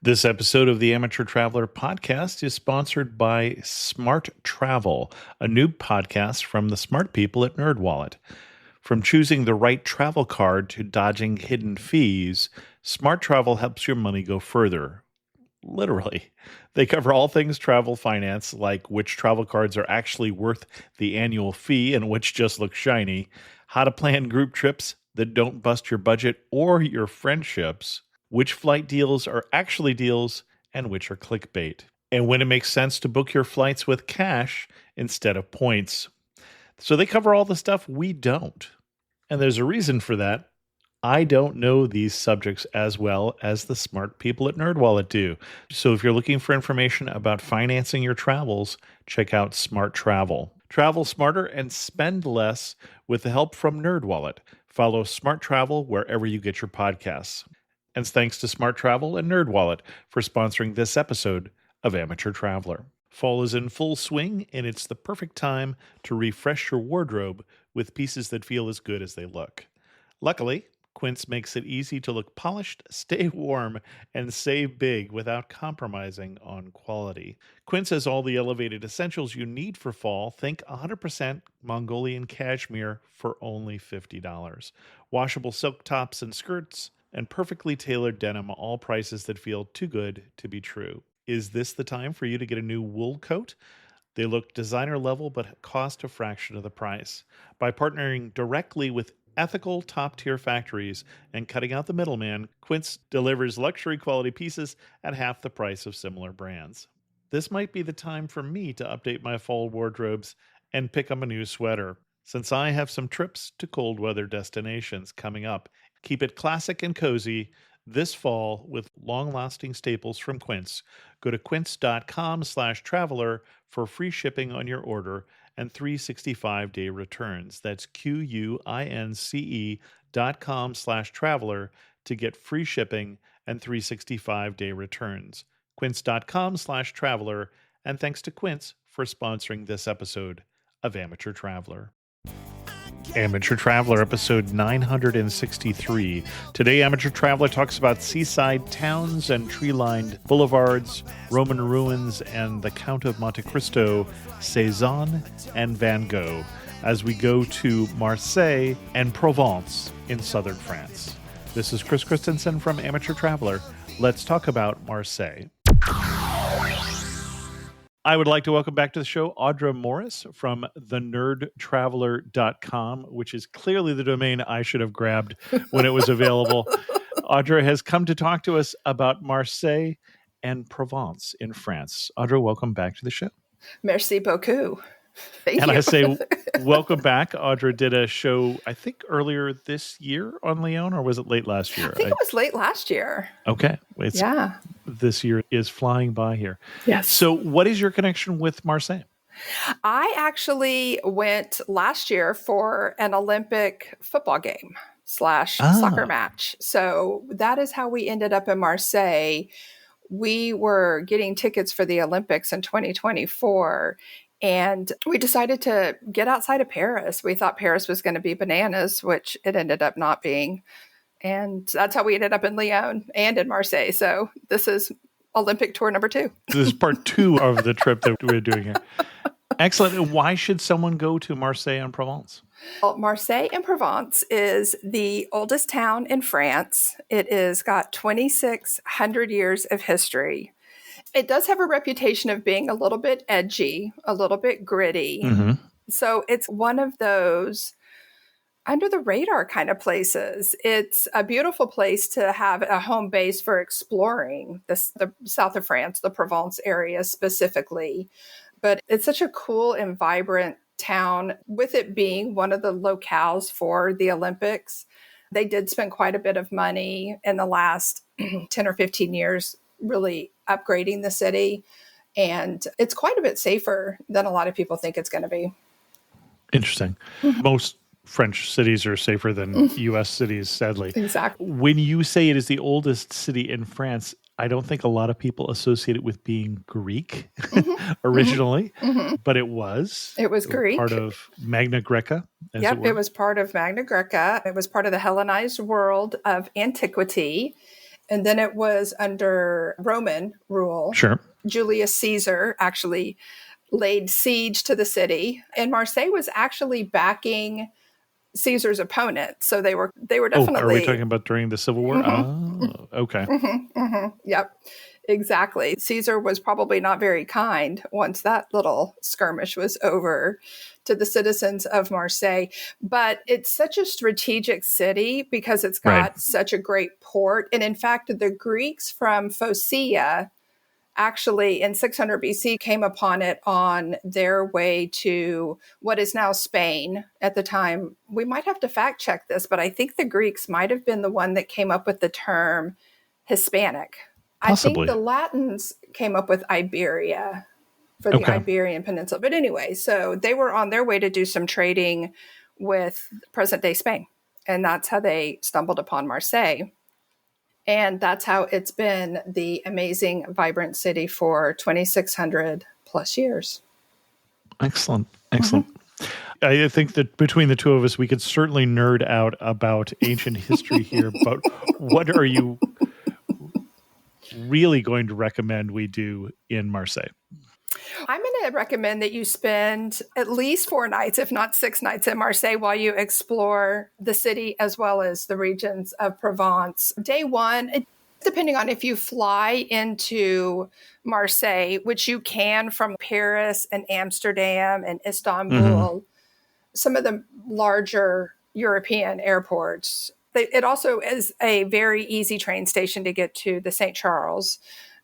This episode of the Amateur Traveler podcast is sponsored by Smart Travel, a new podcast from the smart people at NerdWallet. From choosing the right travel card to dodging hidden fees, Smart Travel helps your money go further. Literally. They cover all things travel finance, like which travel cards are actually worth the annual fee and which just look shiny, how to plan group trips that don't bust your budget or your friendships, which flight deals are actually deals and which are clickbait, and when it makes sense to book your flights with cash instead of points. So they cover all the stuff we don't. And there's a reason for that. I don't know these subjects as well as the smart people at NerdWallet do. So if you're looking for information about financing your travels, check out Smart Travel. Travel smarter and spend less with the help from NerdWallet. Follow Smart Travel wherever you get your podcasts. And thanks to Smart Travel and NerdWallet for sponsoring this episode of Amateur Traveler. Fall is in full swing, and it's the perfect time to refresh your wardrobe with pieces that feel as good as they look. Luckily, Quince makes it easy to look polished, stay warm, and save big without compromising on quality. Quince has all the elevated essentials you need for fall. Think 100% Mongolian cashmere for only $50. Washable silk tops and skirts, and perfectly tailored denim, all prices that feel too good to be true. Is this the time for you to get a new wool coat? They look designer level but cost a fraction of the price. By partnering directly with ethical top-tier factories and cutting out the middleman, Quince delivers luxury quality pieces at half the price of similar brands. This might be the time for me to update my fall wardrobes and pick up a new sweater, since I have some trips to cold weather destinations coming up. Keep it classic and cozy this fall with long-lasting staples from Quince. Go to quince.com/traveler for free shipping on your order and 365-day returns. That's QUINCE.com/traveler to get free shipping and 365-day returns. Quince.com/traveler, and thanks to Quince for sponsoring this episode of Amateur Traveler. Amateur Traveler, episode 963. Today, Amateur Traveler talks about seaside towns and tree-lined boulevards, Roman ruins, and the Count of Monte Cristo, Cézanne, and Van Gogh, as we go to Marseille and Provence in southern France. This is Chris Christensen from Amateur Traveler. Let's talk about Marseille. I would like to welcome back to the show Audra Morris from thenerdtraveler.com, which is clearly the domain I should have grabbed when it was available. Audra has come to talk to us about Marseille and Provence in France. Audra, welcome back to the show. Merci beaucoup. Thank and you. I say welcome back. Audra did a show, I think, earlier this year on Lyon, or was it late last year? I think it was late last year. Okay. Yeah. This year is flying by here. Yes. So what is your connection with Marseille? I actually went last year for an Olympic football game / soccer match. So that is how we ended up in Marseille. We were getting tickets for the Olympics in 2024. And we decided to get outside of Paris. We thought Paris was going to be bananas, which it ended up not being. And that's how we ended up in Lyon and in Marseille. So this is Olympic tour number 2. This is part 2 of the trip that we're doing here. Excellent. And why should someone go to Marseille and Provence? Well, Marseille and Provence is the oldest town in France. It has got 2,600 years of history. It does have a reputation of being a little bit edgy, a little bit gritty. Mm-hmm. So it's one of those under the radar kind of places. It's a beautiful place to have a home base for exploring the south of France, the Provence area specifically. But it's such a cool and vibrant town, with it being one of the locales for the Olympics. They did spend quite a bit of money in the last 10 or 15 years really upgrading the city. And it's quite a bit safer than a lot of people think it's going to be. Interesting. Most French cities are safer than U.S. cities, sadly. Exactly. When you say it is the oldest city in France, I don't think a lot of people associate it with being Greek originally, but it was. It was Greek. Part of Magna Greca. It was part of Magna Greca. It was part of the Hellenized world of antiquity. And then it was under Roman rule. Sure. Julius Caesar actually laid siege to the city, and Marseille was actually backing Caesar's opponent. So they were definitely. Are we talking about during the Civil War? Oh, okay. Yep, exactly. Caesar was probably not very kind once that little skirmish was over to the citizens of Marseille. But it's such a strategic city because it's got such a great port. And in fact, the Greeks from Phocaea actually in 600 BC came upon it on their way to what is now Spain at the time. We might have to fact check this, but I think the Greeks might have been the one that came up with the term Hispanic. Possibly. I think the Latins came up with Iberia for the Iberian Peninsula. But anyway, so they were on their way to do some trading with present-day Spain. And that's how they stumbled upon Marseille. And that's how it's been the amazing, vibrant city for 2,600 plus years. Excellent. I think that between the two of us, we could certainly nerd out about ancient history here. But what are you really going to recommend we do in Marseille? I'm going to recommend that you spend at least 4 nights, if not 6 nights in Marseille while you explore the city as well as the regions of Provence. Day one, depending on if you fly into Marseille, which you can from Paris and Amsterdam and Istanbul, some of the larger European airports. It also is a very easy train station to get to the St. Charles.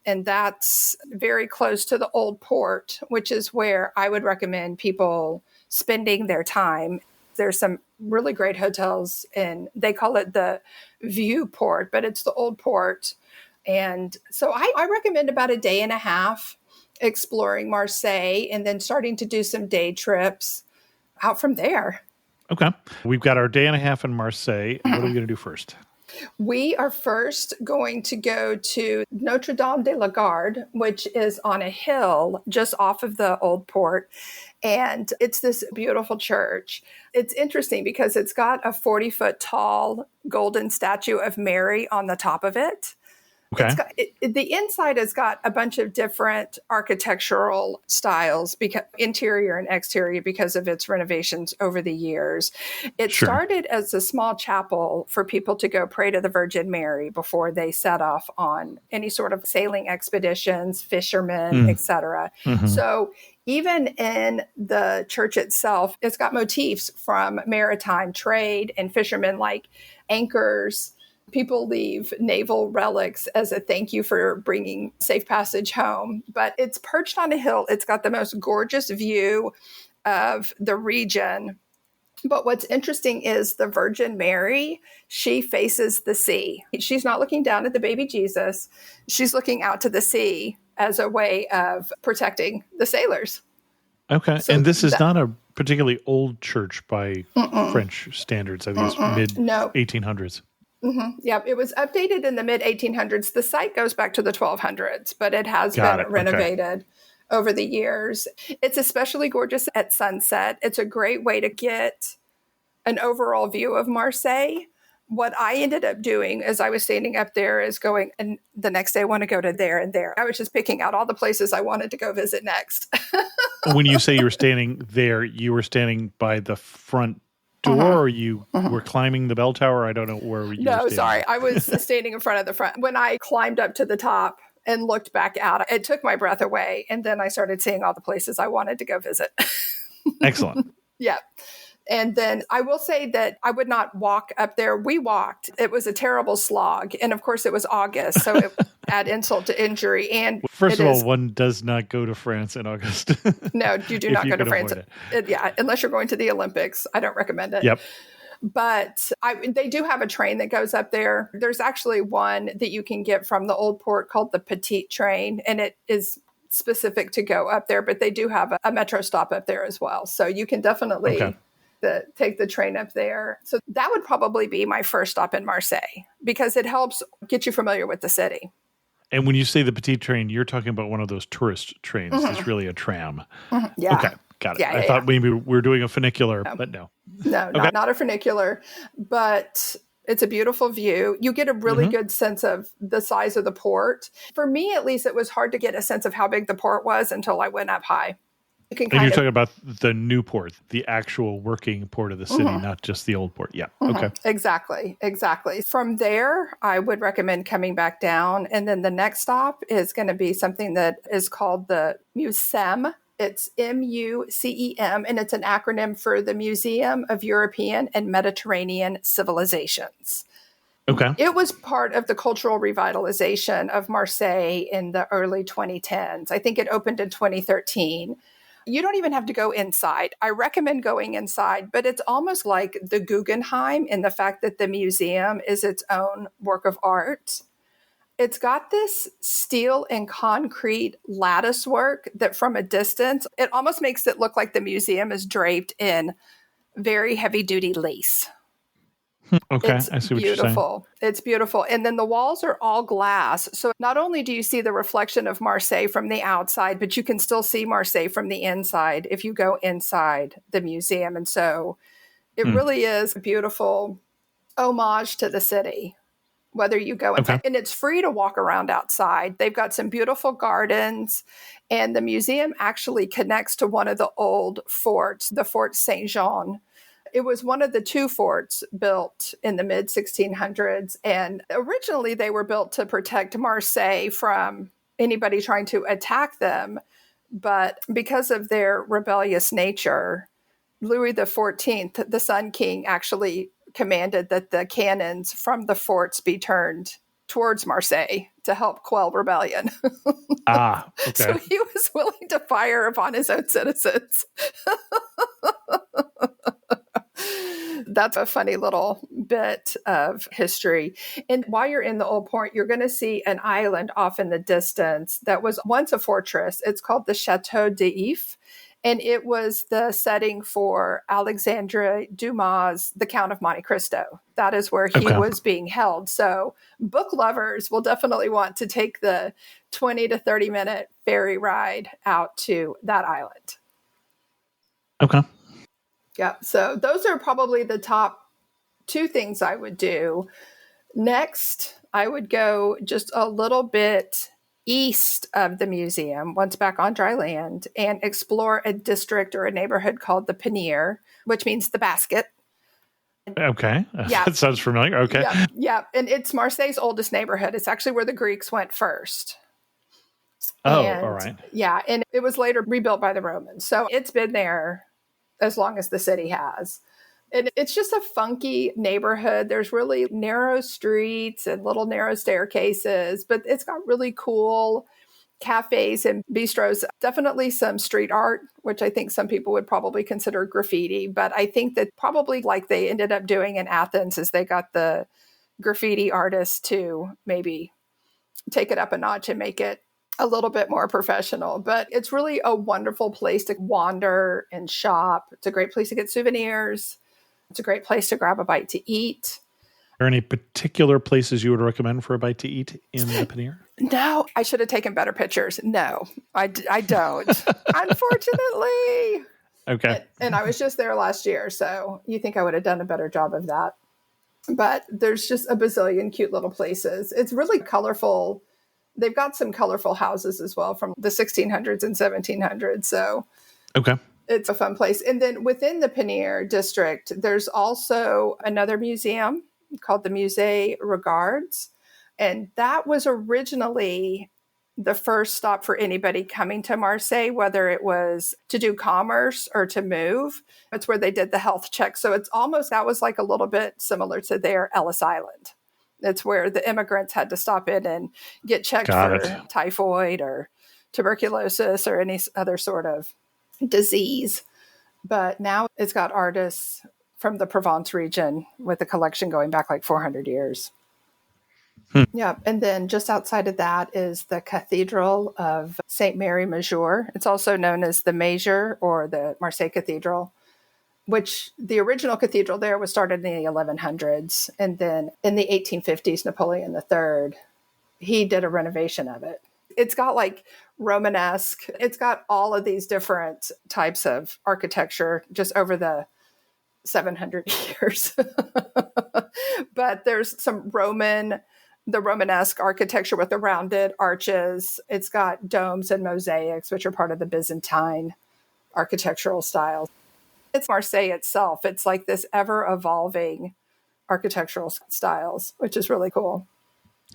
And that's very close to the old port, which is where I would recommend people spending their time. There's some really great hotels, and they call it the View Port, but it's the old port. And so I recommend about a day and a half exploring Marseille and then starting to do some day trips out from there. Okay. We've got our day and a half in Marseille. What are we going to do first? We are first going to go to Notre Dame de la Garde, which is on a hill just off of the old port. And it's this beautiful church. It's interesting because it's got a 40-foot tall golden statue of Mary on the top of it. Okay. The inside has got a bunch of different architectural styles, because interior and exterior, because of its renovations over the years. It started as a small chapel for people to go pray to the Virgin Mary before they set off on any sort of sailing expeditions, fishermen, etc. So even in the church itself, it's got motifs from maritime trade and fishermen, like anchors. People leave naval relics as a thank you for bringing safe passage home. But it's perched on a hill. It's got the most gorgeous view of the region. But what's interesting is the Virgin Mary, she faces the sea. She's not looking down at the baby Jesus. She's looking out to the sea as a way of protecting the sailors. Okay. So and this is not a particularly old church by French standards. I think it's mid-1800s. Yeah, it was updated in the mid-1800s. The site goes back to the 1200s, but it has been renovated over the years. It's especially gorgeous at sunset. It's a great way to get an overall view of Marseille. What I ended up doing as I was standing up there is going, and the next day I want to go to there and there. I was just picking out all the places I wanted to go visit next. When you say you were standing there, you were standing by the front door, or you were climbing the bell tower? I don't know where you were standing. Sorry. I was standing in front of the front. When I climbed up to the top and looked back out, it took my breath away. And then I started seeing all the places I wanted to go visit. Excellent. Yeah. And then I will say that I would not walk up there. We walked. It was a terrible slog. And of course, it was August. So it add insult to injury. And first of all, one does not go to France in August. No, you do not go to France. Unless you're going to the Olympics. I don't recommend it. Yep. But they do have a train that goes up there. There's actually one that you can get from the old port called the Petite train. And it is specific to go up there. But they do have a metro stop up there as well. So you can definitely... take the train up there. So that would probably be my first stop in Marseille, because it helps get you familiar with the city. And when you say the Petite train, you're talking about one of those tourist trains. It's really a tram. Yeah. Okay, got it. I thought maybe we're doing a funicular, but no. No, not a funicular. But It's a beautiful view. You get a really good sense of the size of the port. For me, at least, it was hard to get a sense of how big the port was until I went up high. You can And you're kind of talking about the new port, the actual working port of the city, not just the old port. Yeah. Okay. Exactly. From there, I would recommend coming back down. And then the next stop is going to be something that is called the MUSEM. It's MUCEM, and it's an acronym for the Museum of European and Mediterranean Civilizations. Okay. It was part of the cultural revitalization of Marseille in the early 2010s. I think it opened in 2013. You don't even have to go inside. I recommend going inside, but it's almost like the Guggenheim in the fact that the museum is its own work of art. It's got this steel and concrete lattice work that from a distance, it almost makes it look like the museum is draped in very heavy duty lace. Okay. It's I see what you're saying. beautiful. It's beautiful. And then the walls are all glass. So not only do you see the reflection of Marseille from the outside, but you can still see Marseille from the inside if you go inside the museum. And so it really is a beautiful homage to the city, whether you go inside. Okay. And it's free to walk around outside. They've got some beautiful gardens. And the museum actually connects to one of the old forts, the Fort Saint Jean. It was one of the two forts built in the mid 1600s. And originally they were built to protect Marseille from anybody trying to attack them. But because of their rebellious nature, Louis XIV, the Sun King, actually commanded that the cannons from the forts be turned towards Marseille to help quell rebellion. Okay. So he was willing to fire upon his own citizens. That's a funny little bit of history. And while you're in the old port, you're going to see an island off in the distance that was once a fortress. It's called the Chateau d'If. And it was the setting for Alexandre Dumas' The Count of Monte Cristo. That is where he was being held. So book lovers will definitely want to take the 20 to 30 minute ferry ride out to that island. Okay. Yeah. So those are probably the top two things I would do. Next, I would go just a little bit east of the museum, once back on dry land, and explore a district or a neighborhood called the Pannier, which means the basket. Okay. Yeah. That sounds familiar. Okay. Yeah. And it's Marseille's oldest neighborhood. It's actually where the Greeks went first. Oh, And, all right. Yeah. And it was later rebuilt by the Romans. So it's been there as long as the city has. And it's just a funky neighborhood. There's really narrow streets and little narrow staircases, but it's got really cool cafes and bistros. Definitely some street art, which I think some people would probably consider graffiti. But I think that probably like they ended up doing in Athens is they got the graffiti artists to maybe take it up a notch and make it a little bit more professional. But it's really a wonderful place to wander and shop. It's a great place to get souvenirs. It's a great place to grab a bite to eat. Are there any particular places you would recommend for a bite to eat in the Pannier? No, I should have taken better pictures. No, I don't, unfortunately. Okay. And I was just there last year, so you think I would have done a better job of that. But there's just a bazillion cute little places. It's really colorful. They've got some colorful houses as well from the 1600s and 1700s. So Okay. it's a fun place. And then within the Pannier district, there's also another museum called the Musée Regards. And that was originally the first stop for anybody coming to Marseille, whether it was to do commerce or to move. It's where they did the health check. So it's almost, that was like a little bit similar to their Ellis Island. It's where the immigrants had to stop in and get checked for typhoid or tuberculosis or any other sort of disease. But now it's got artists from the Provence region with a collection going back like 400 years. Yeah. And then just outside of that is the Cathedral of St. Mary Major. It's also known as the Major or the Marseille Cathedral, which the original cathedral there was started in the 1100s. And then in the 1850s, Napoleon III, he did a renovation of it. It's got like Romanesque. It's got all of these different types of architecture just over the 700 years. But there's some the Romanesque architecture with the rounded arches. It's got domes and mosaics, which are part of the Byzantine architectural style. It's Marseille itself. It's like this ever evolving architectural styles, which is really cool.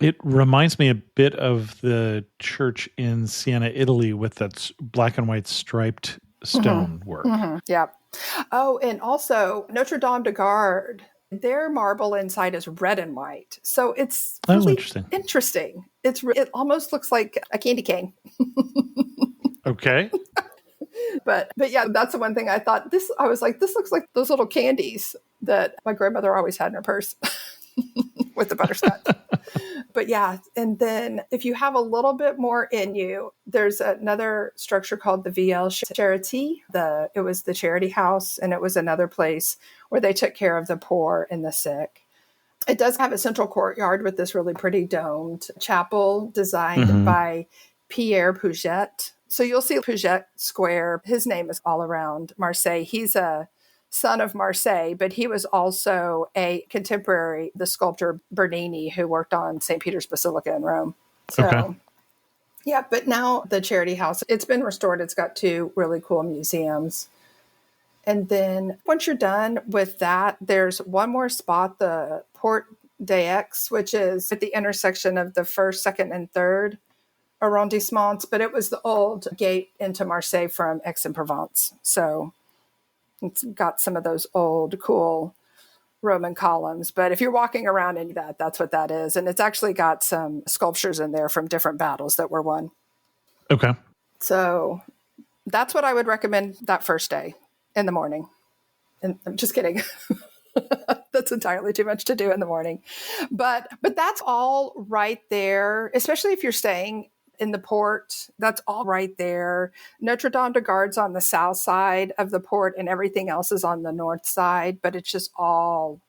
It reminds me a bit of the church in Siena, Italy, with that black and white striped stone work. Mm-hmm. Yeah. Oh, and also Notre Dame de Garde, their marble inside is red and white. So it's really interesting. It almost looks like a candy cane. Okay. But yeah, that's the one thing I thought. I was like, this looks like those little candies that my grandmother always had in her purse with the butterscotch. But yeah, and then if you have a little bit more in you, there's another structure called the VL Charity. It was the charity house, and it was another place where they took care of the poor and the sick. It does have a central courtyard with this really pretty domed chapel designed by Pierre Puget. So you'll see Puget Square. His name is all around Marseille. He's a son of Marseille, but he was also a contemporary, the sculptor Bernini, who worked on St. Peter's Basilica in Rome. So, yeah, but now the charity house, it's been restored. It's got 2 really cool museums. And then once you're done with that, there's one more spot, the Porte d'Aix, which is at the intersection of the 1st, 2nd, and 3rd arrondissements, but it was the old gate into Marseille from Aix-en-Provence. So it's got some of those old, cool Roman columns. But if you're walking around in that's what that is. And it's actually got some sculptures in there from different battles that were won. Okay. So that's what I would recommend that first day in the morning. And I'm just kidding. That's entirely too much to do in the morning. But that's all right there, especially if you're staying in the port. That's all right there. Notre Dame de Garde's on the south side of the port, and everything else is on the north side, but it's just all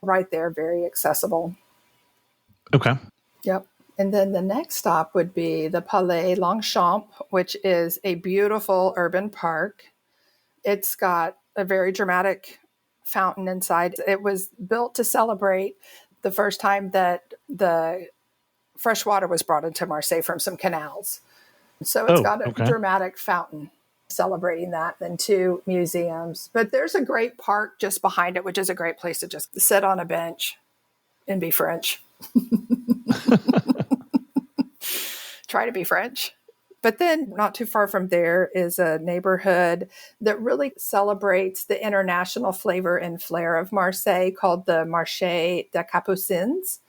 right there, very accessible. Okay. Yep. And then the next stop would be the Palais Longchamp, which is a beautiful urban park. It's got a very dramatic fountain inside. It was built to celebrate the first time that the fresh water was brought into Marseille from some canals. So it's got a dramatic fountain celebrating that, then 2 museums. But there's a great park just behind it, which is a great place to just sit on a bench and be French. Try to be French. But then not too far from there is a neighborhood that really celebrates the international flavor and flair of Marseille called the Marché des Capucines.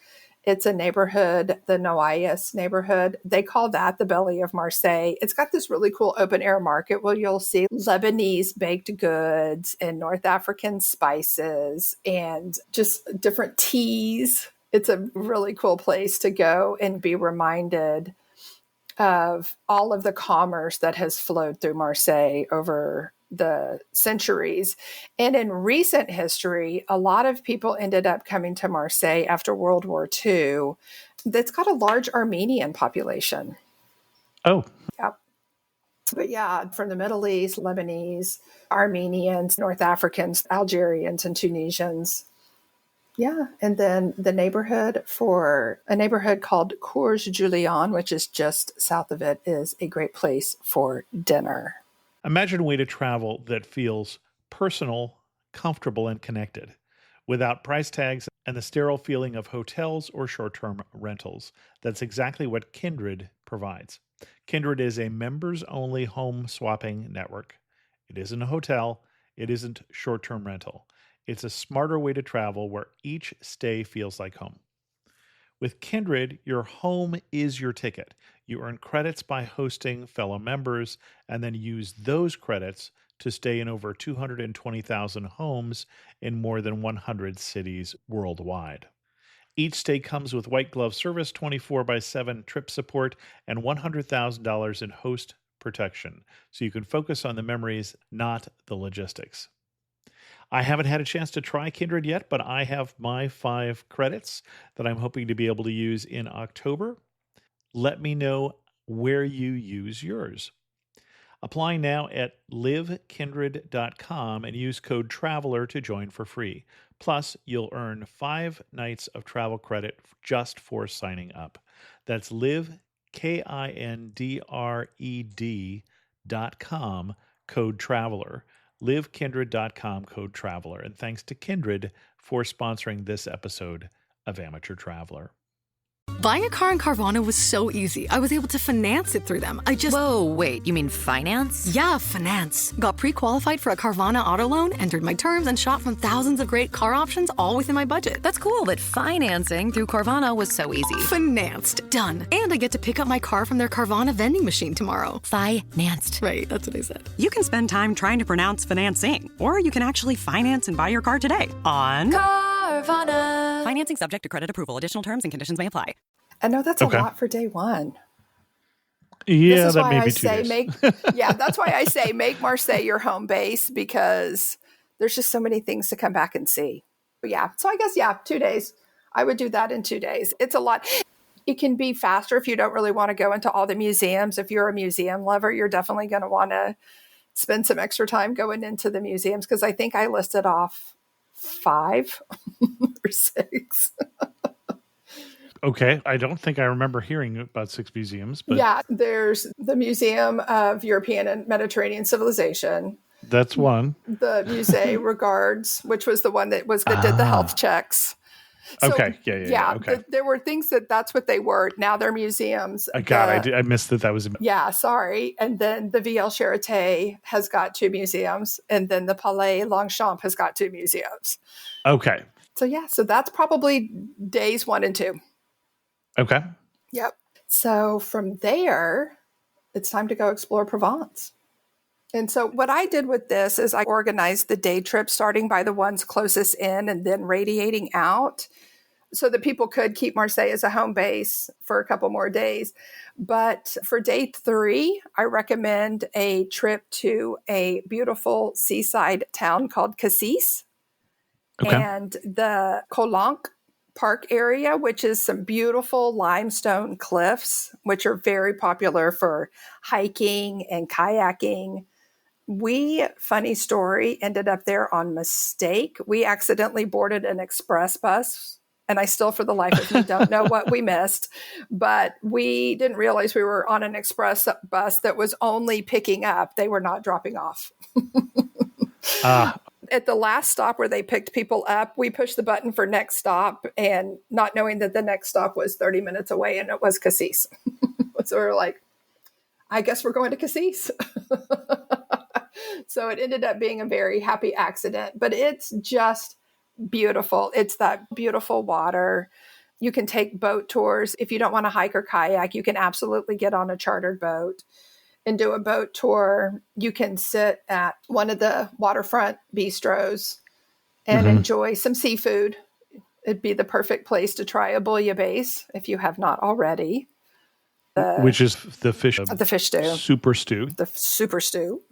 It's a neighborhood, the Noailles neighborhood. They call that the belly of Marseille. It's got this really cool open air market where you'll see Lebanese baked goods and North African spices and just different teas. It's a really cool place to go and be reminded of all of the commerce that has flowed through Marseille over the centuries. And in recent history, a lot of people ended up coming to Marseille after World War II. That's got a large Armenian population. Oh. Yep. But yeah, from the Middle East, Lebanese, Armenians, North Africans, Algerians, and Tunisians. Yeah. And then the neighborhood called Cours Julian, which is just south of it, is a great place for dinner. Imagine a way to travel that feels personal, comfortable, and connected, without price tags and the sterile feeling of hotels or short-term rentals. That's exactly what Kindred provides. Kindred is a members-only home swapping network. It isn't a hotel. It isn't short-term rental. It's a smarter way to travel where each stay feels like home. With Kindred, your home is your ticket. You earn credits by hosting fellow members and then use those credits to stay in over 220,000 homes in more than 100 cities worldwide. Each stay comes with white glove service, 24/7 trip support, and $100,000 in host protection, so you can focus on the memories, not the logistics. I haven't had a chance to try Kindred yet, but I have my 5 credits that I'm hoping to be able to use in October. Let me know where you use yours. Apply now at livekindred.com and use code TRAVELER to join for free. Plus, you'll earn 5 nights of travel credit just for signing up. That's livekindred.com, code TRAVELER. livekindred.com, code TRAVELER. And thanks to Kindred for sponsoring this episode of Amateur Traveler. Buying a car in Carvana was so easy. I was able to finance it through them. Whoa, wait, you mean finance? Yeah, finance. Got pre-qualified for a Carvana auto loan, entered my terms, and shot from thousands of great car options, all within my budget. That's cool, but financing through Carvana was so easy. Financed. Done. And I get to pick up my car from their Carvana vending machine tomorrow. Financed. Right, that's what I said. You can spend time trying to pronounce financing, or you can actually finance and buy your car today on Carvana. Financing subject to credit approval. Additional terms and conditions may apply. I know that's a lot for day one. Yeah, that may be 2 days. That's why I say make Marseille your home base, because there's just so many things to come back and see. But so I guess, 2 days. I would do that in 2 days. It's a lot. It can be faster if you don't really want to go into all the museums. If you're a museum lover, you're definitely going to want to spend some extra time going into the museums, because I think I listed off 5 or 6. Okay. I don't think I remember hearing about 6 museums. But yeah, there's the Museum of European and Mediterranean Civilization. That's one. The Musée Regards, which was the one that did the health checks. So, okay. Yeah. Okay. There were things that's what they were. Now they're museums. I missed that was. Yeah, sorry. And then the VL Charité has got 2 museums. And then the Palais Longchamp has got 2 museums. Okay. So that's probably days 1 and 2. Okay. Yep. So from there, it's time to go explore Provence. And so what I did with this is I organized the day trip starting by the ones closest in and then radiating out so that people could keep Marseille as a home base for a couple more days. But for day 3, I recommend a trip to a beautiful seaside town called Cassis and the Colanque Park area, which is some beautiful limestone cliffs, which are very popular for hiking and kayaking. We, funny story, ended up there on mistake. We accidentally boarded an express bus, and I still, for the life of me, don't know what we missed. But we didn't realize we were on an express bus that was only picking up. They were not dropping off. At the last stop where they picked people up, we pushed the button for next stop, and not knowing that the next stop was 30 minutes away, and it was Cassis. So we were like, I guess we're going to Cassis. So it ended up being a very happy accident, but it's just beautiful. It's that beautiful water. You can take boat tours. If you don't want to hike or kayak, you can absolutely get on a chartered boat and do a boat tour. You can sit at one of the waterfront bistros and enjoy some seafood. It'd be the perfect place to try a bouillabaisse if you have not already. Which is the fish stew. Super stew. The super stew.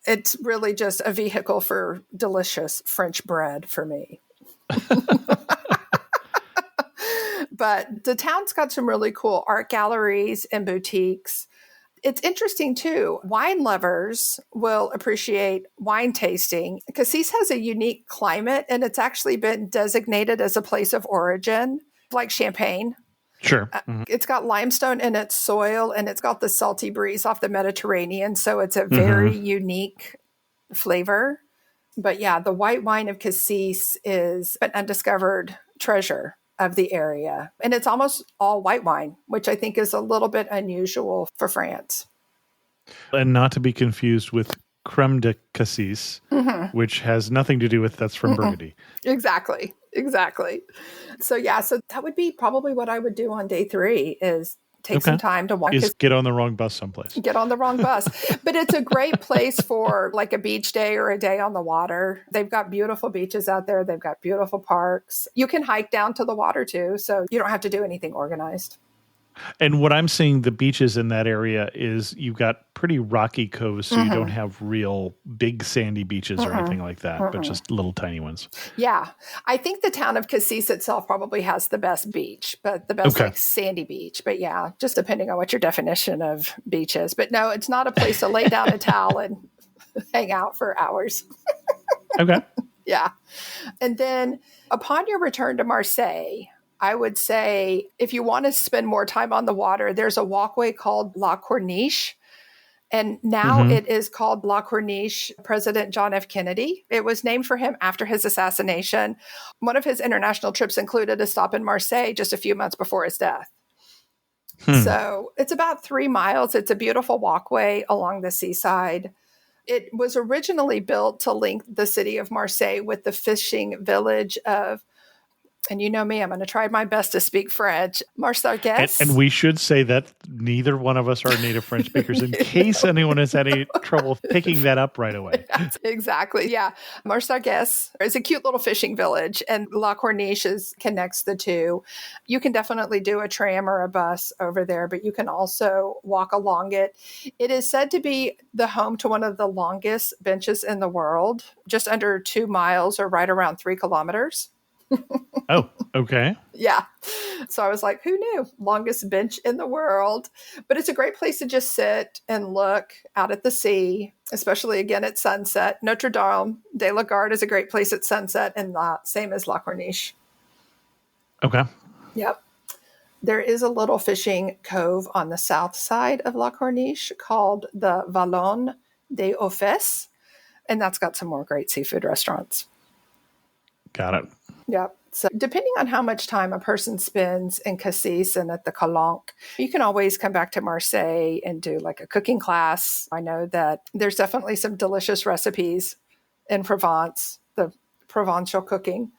It's really just a vehicle for delicious French bread for me. But the town's got some really cool art galleries and boutiques. It's interesting, too. Wine lovers will appreciate wine tasting. Cassis has a unique climate, and it's actually been designated as a place of origin, like Champagne. Sure. It's got limestone in its soil, and it's got the salty breeze off the Mediterranean. So it's a very unique flavor. But yeah, the white wine of Cassis is an undiscovered treasure of the area. And it's almost all white wine, which I think is a little bit unusual for France. And not to be confused with Crème de Cassis, which has nothing to do with that's from Burgundy. Exactly. So that would be probably what I would do on day 3 is take some time to walk. Get on the wrong bus someplace. Get on the wrong bus. But it's a great place for like a beach day or a day on the water. They've got beautiful beaches out there. They've got beautiful parks. You can hike down to the water too, so you don't have to do anything organized. And what I'm seeing, the beaches in that area is you've got pretty rocky coves, so you don't have real big sandy beaches or anything like that, but just little tiny ones. Yeah. I think the town of Cassis itself probably has the best beach, but the best like sandy beach. But yeah, just depending on what your definition of beach is. But no, it's not a place to lay down a towel and hang out for hours. Okay. Yeah. And then upon your return to Marseille, I would say if you want to spend more time on the water, there's a walkway called La Corniche. And now it is called La Corniche President John F. Kennedy. It was named for him after his assassination. One of his international trips included a stop in Marseille just a few months before his death. So it's about 3 miles. It's a beautiful walkway along the seaside. It was originally built to link the city of Marseille with the fishing village of, and you know me, I'm going to try my best to speak French, Marseille. And we should say that neither one of us are native French speakers in case anyone has any trouble picking that up right away. Yes, exactly. Yeah. Marseille is a cute little fishing village, and La Corniche connects the two. You can definitely do a tram or a bus over there, but you can also walk along it. It is said to be the home to one of the longest benches in the world, just under 2 miles or right around 3 kilometers. Oh, okay. Yeah. So I was like, who knew? Longest bench in the world. But it's a great place to just sit and look out at the sea, especially again at sunset. Notre Dame de la Garde is a great place at sunset, and same as La Corniche. Okay. Yep. There is a little fishing cove on the south side of La Corniche called the Vallon des Offes, and that's got some more great seafood restaurants. Got it. Yep. So depending on how much time a person spends in Cassis and at the Calanque, you can always come back to Marseille and do like a cooking class. I know that there's definitely some delicious recipes in Provence, the Provençal cooking.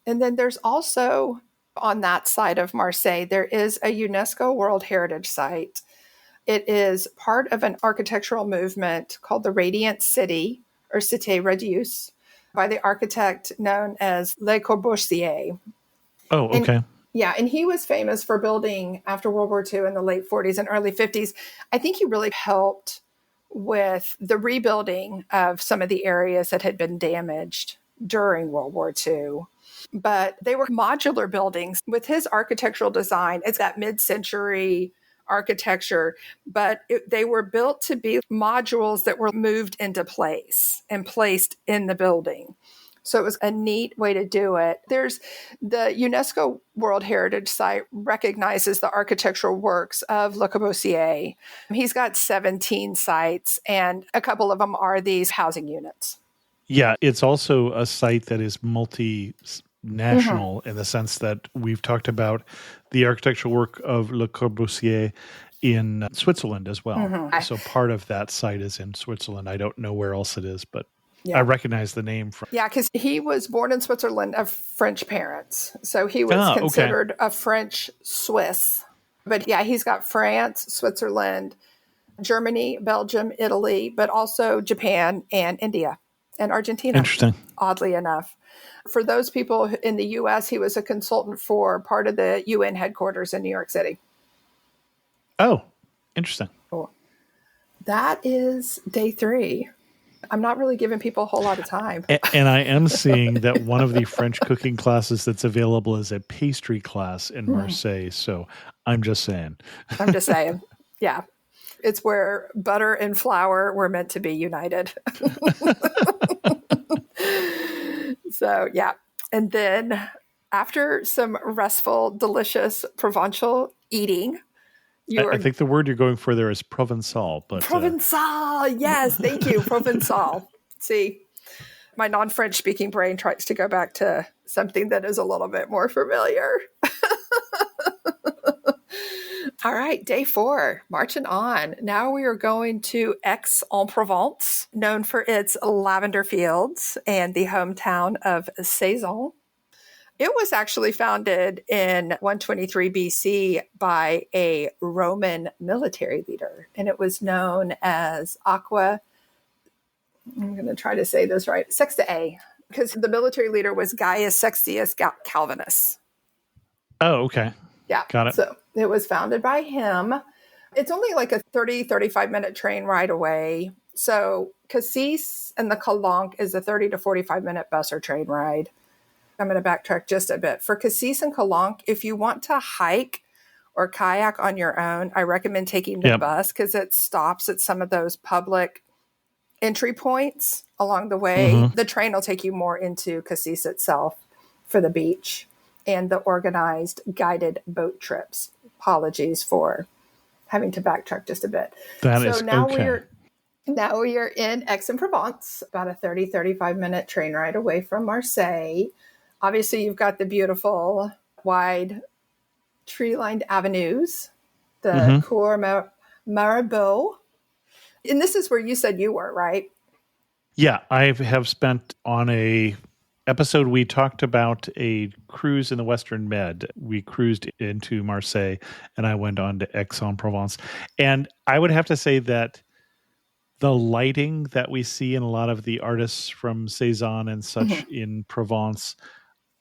And then there's also on that side of Marseille, there is a UNESCO World Heritage Site. It is part of an architectural movement called the Radiant City, or Cité Radieuse, by the architect known as Le Corbusier. Oh, okay. And he was famous for building after World War II in the late 40s and early 50s. I think he really helped with the rebuilding of some of the areas that had been damaged during World War II. But they were modular buildings. With his architectural design, it's that mid-century architecture, but they were built to be modules that were moved into place and placed in the building. So it was a neat way to do it. There's the UNESCO World Heritage Site recognizes the architectural works of Le Corbusier. He's got 17 sites, and a couple of them are these housing units. Yeah, it's also a site that is multinational in the sense that we've talked about the architectural work of Le Corbusier in Switzerland as well. So part of that site is in Switzerland. I don't know where else it is, but I recognize the name from. Yeah, because he was born in Switzerland of French parents. So he was considered a French Swiss. But yeah, he's got France, Switzerland, Germany, Belgium, Italy, but also Japan and India and Argentina. Interesting. Oddly enough. For those people in the U.S., he was a consultant for part of the UN headquarters in New York City. Oh, interesting. Cool. That is day 3. I'm not really giving people a whole lot of time. And I am seeing that one of the French cooking classes that's available is a pastry class in Marseille. So I'm just saying. Yeah. It's where butter and flour were meant to be united. So, yeah. And then after some restful, delicious Provençal eating, I think the word you're going for there is Provençal. But Provençal. Yes. Thank you. Provençal. See, my non-French speaking brain tries to go back to something that is a little bit more familiar. All right, day 4, marching on. Now we are going to Aix-en-Provence, known for its lavender fields and the hometown of Saison. It was actually founded in 123 BC by a Roman military leader, and it was known as Aqua, I'm going to try to say this right, Sextiae, because the military leader was Gaius Sextius Calvinus. Oh, okay. Yeah. Got it. So It was founded by him. It's only like a 35-minute train ride away. So Cassis and the Calanque is a 30 to 45-minute bus or train ride. I'm going to backtrack just a bit. For Cassis and Calanque, if you want to hike or kayak on your own, I recommend taking the bus because it stops at some of those public entry points along the way. The train will take you more into Cassis itself for the beach and the organized guided boat trips. Apologies for having to backtrack just a bit. Now we are in Aix-en-Provence, about a 35-minute train ride away from Marseille. Obviously, you've got the beautiful, wide, tree-lined avenues, the Cours Mirabeau. And this is where you said you were, right? Yeah, I have spent on a episode, we talked about a cruise in the Western Med. We cruised into Marseille, and I went on to Aix-en-Provence. And I would have to say that the lighting that we see in a lot of the artists from Cézanne and such in Provence,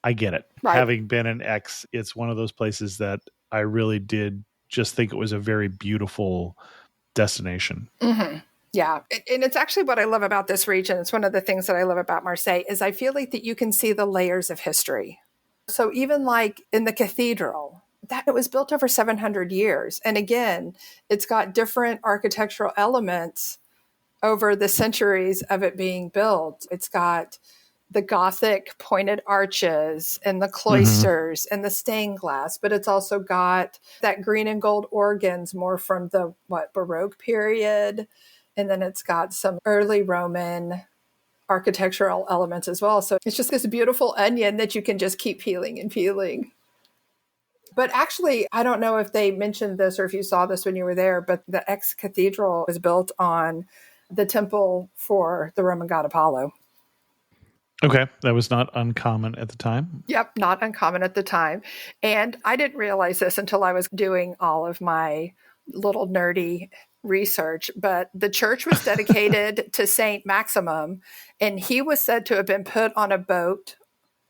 I get it. Right. Having been in Aix, it's one of those places that I really did just think it was a very beautiful destination. Yeah. And it's actually what I love about this region. It's one of the things that I love about Marseille is I feel like that you can see the layers of history. So even like in the cathedral, that it was built over 700 years. And again, it's got different architectural elements over the centuries of it being built. It's got the Gothic pointed arches and the cloisters and the stained glass, but it's also got that green and gold organs more from the Baroque period. And then it's got some early Roman architectural elements as well. So it's just this beautiful onion that you can just keep peeling and peeling. But actually, I don't know if they mentioned this or if you saw this when you were there, but the Aix Cathedral was built on the temple for the Roman god Apollo. Okay, that was not uncommon at the time. Yep, not uncommon at the time. And I didn't realize this until I was doing all of my little nerdy research, but the church was dedicated to Saint Maximum, and he was said to have been put on a boat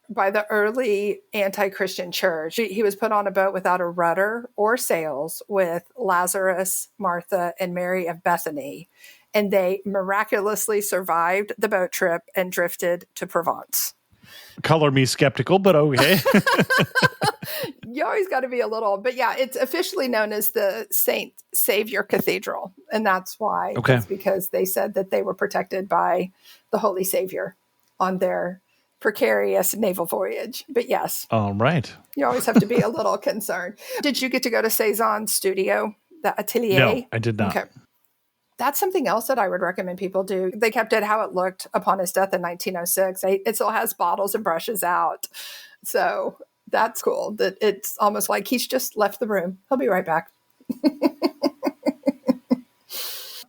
by the early anti-Christian church. He was put on a boat without a rudder or sails with Lazarus, Martha, and Mary of Bethany. And they miraculously survived the boat trip and drifted to Provence. Color me skeptical, but okay. You always got to be a little, but yeah, it's officially known as the Saint Savior Cathedral. And that's why. Okay. It's because they said that they were protected by the Holy Savior on their precarious naval voyage. But yes. All right. You always have to be a little concerned. Did you get to go to Cézanne's studio, the atelier? No, I did not. Okay. That's something else that I would recommend people do. They kept it how it looked upon his death in 1906. It still has bottles and brushes out. So that's cool. That it's almost like he's just left the room. He'll be right back.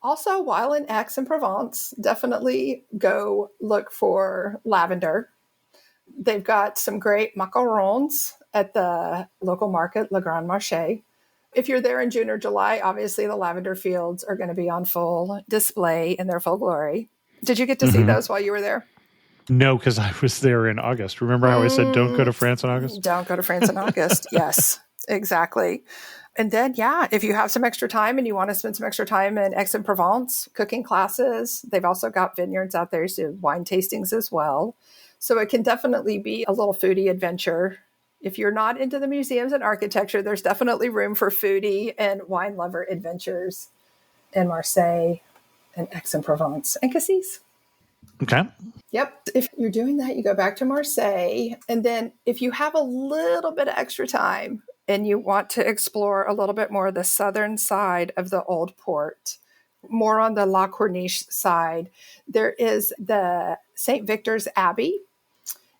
Also, while in Aix-en-Provence, definitely go look for lavender. They've got some great macarons at the local market, Le Grand Marché. If you're there in June or July, obviously the lavender fields are going to be on full display in their full glory. Did you get to see those while you were there? No, because I was there in August. Remember how I said don't go to France in August? Don't go to France in August. Yes, exactly. And then, yeah, if you have some extra time and you want to spend some extra time in Aix-en-Provence, cooking classes, they've also got vineyards out there, so wine tastings as well. So it can definitely be a little foodie adventure. If you're not into the museums and architecture, there's definitely room for foodie and wine lover adventures in Marseille and Aix-en-Provence and Cassis. Okay. Yep. If you're doing that, you go back to Marseille. And then if you have a little bit of extra time and you want to explore a little bit more of the southern side of the old port, more on the La Corniche side, there is the St. Victor's Abbey.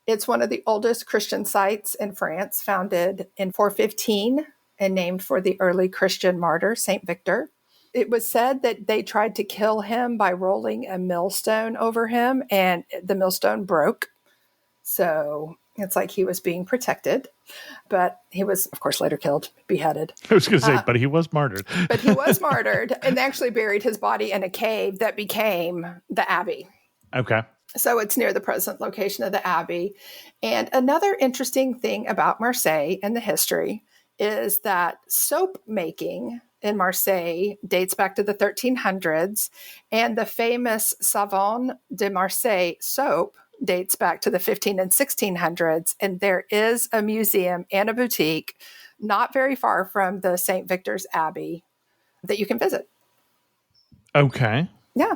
It's one of the oldest Christian sites in France, founded in 415 and named for the early Christian martyr, St. Victor. It was said that they tried to kill him by rolling a millstone over him, and the millstone broke. So it's like he was being protected. But he was, of course, later killed, beheaded. I was going to say, but he was martyred. But he was martyred, and they actually buried his body in a cave that became the Abbey. Okay. So it's near the present location of the Abbey. And another interesting thing about Marseille and the history is that soap making in Marseille dates back to the 1300s, and the famous Savon de Marseille soap dates back to the 15 and 1600s. And there is a museum and a boutique not very far from the St. Victor's Abbey that you can visit. Okay. Yeah.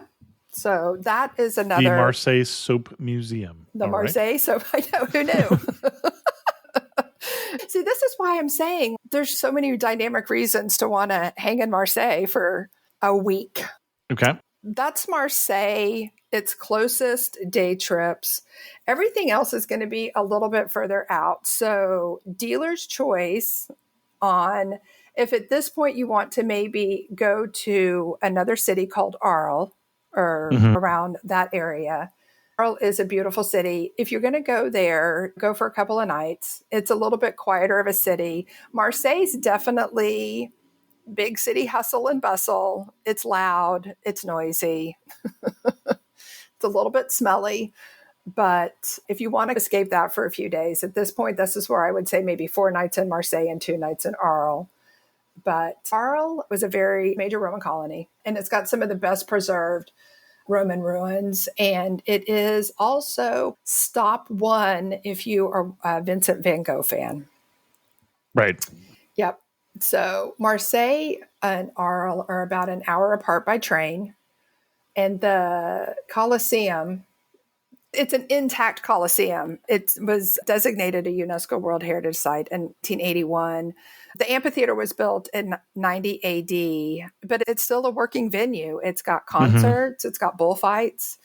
So that is another. The Marseille Soap Museum. The All Marseille right. soap. I know. Who knew? See, this is why I'm saying there's so many dynamic reasons to want to hang in Marseille for a week. Okay. That's Marseille. Its closest day trips. Everything else is going to be a little bit further out. So dealer's choice on if at this point you want to maybe go to another city called Arles or around that area. Arles is a beautiful city. If you're going to go there, go for a couple of nights. It's a little bit quieter of a city. Marseille's definitely big city hustle and bustle. It's loud. It's noisy. It's a little bit smelly. But if you want to escape that for a few days, at this point, this is where I would say maybe 4 nights in Marseille and 2 nights in Arles. But Arles was a very major Roman colony, and it's got some of the best preserved Roman ruins. And it is also stop one if you are a Vincent van Gogh fan. Right. Yep. So Marseille and Arles are about an hour apart by train. And the Colosseum, it's an intact Colosseum. It was designated a UNESCO World Heritage Site in 1981. The amphitheater was built in 90 AD, but it's still a working venue. It's got concerts, it's got bullfights.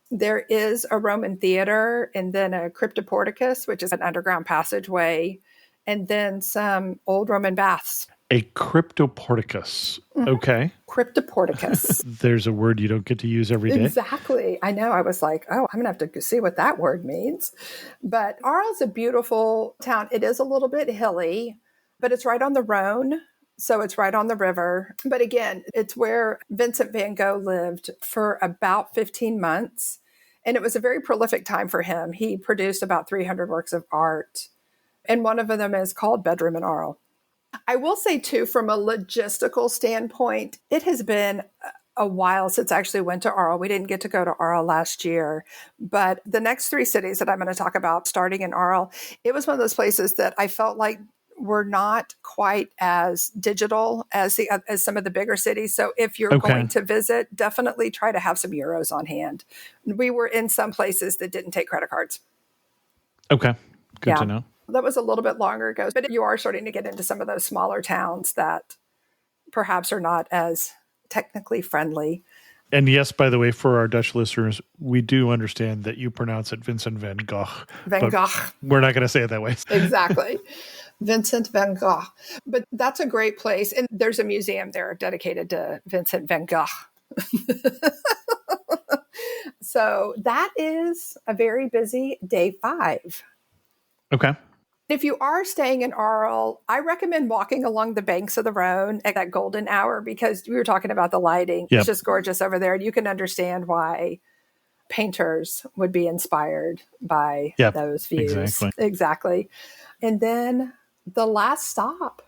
There is a Roman theater and then a cryptoporticus, which is an underground passageway, and then some old Roman baths. A cryptoporticus. Okay. Cryptoporticus. There's a word you don't get to use every day. Exactly. I know. I was like, oh, I'm going to have to see what that word means. But Arles is a beautiful town. It is a little bit hilly, but it's right on the Rhone. So it's right on the river. But again, it's where Vincent van Gogh lived for about 15 months. And it was a very prolific time for him. He produced about 300 works of art. And one of them is called Bedroom in Arles. I will say, too, from a logistical standpoint, it has been a while since I actually went to Arles. We didn't get to go to Arles last year. But the next 3 cities that I'm going to talk about, starting in Arles, it was one of those places that I felt like were not quite as digital as some of the bigger cities. So if you're going to visit, definitely try to have some euros on hand. We were in some places that didn't take credit cards. Okay. Good to know. That was a little bit longer ago, but you are starting to get into some of those smaller towns that perhaps are not as technically friendly. And yes, by the way, for our Dutch listeners, we do understand that you pronounce it Vincent van Gogh. Van Gogh. We're not going to say it that way. Exactly. Vincent van Gogh. But that's a great place. And there's a museum there dedicated to Vincent van Gogh. So that is a very busy day 5. Okay. If you are staying in Arles, I recommend walking along the banks of the Rhone at that golden hour because we were talking about the lighting. Yep. It's just gorgeous over there. And you can understand why painters would be inspired by those views. Exactly. And then the last stop.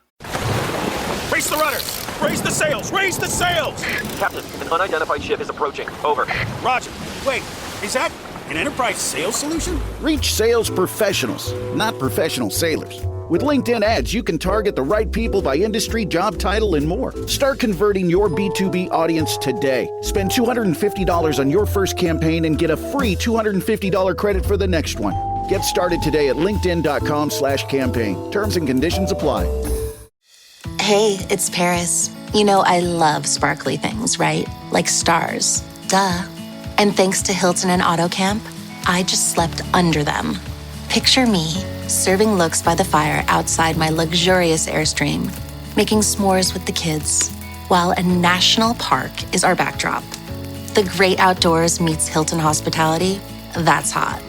Raise the rudders! Raise the sails! Raise the sails! Captain, an unidentified ship is approaching. Over. Roger. Wait, is that an enterprise sales solution? Reach sales professionals, not professional sailors. With LinkedIn ads, you can target the right people by industry, job title, and more. Start converting your B2B audience today. Spend $250 on your first campaign and get a free $250 credit for the next one. Get started today at linkedin.com/campaign. Terms and conditions apply. Hey, it's Paris. You know I love sparkly things, right? Like stars. Duh. And thanks to Hilton and AutoCamp, I just slept under them. Picture me, serving looks by the fire outside my luxurious Airstream, making s'mores with the kids, while a national park is our backdrop. The great outdoors meets Hilton hospitality. That's hot.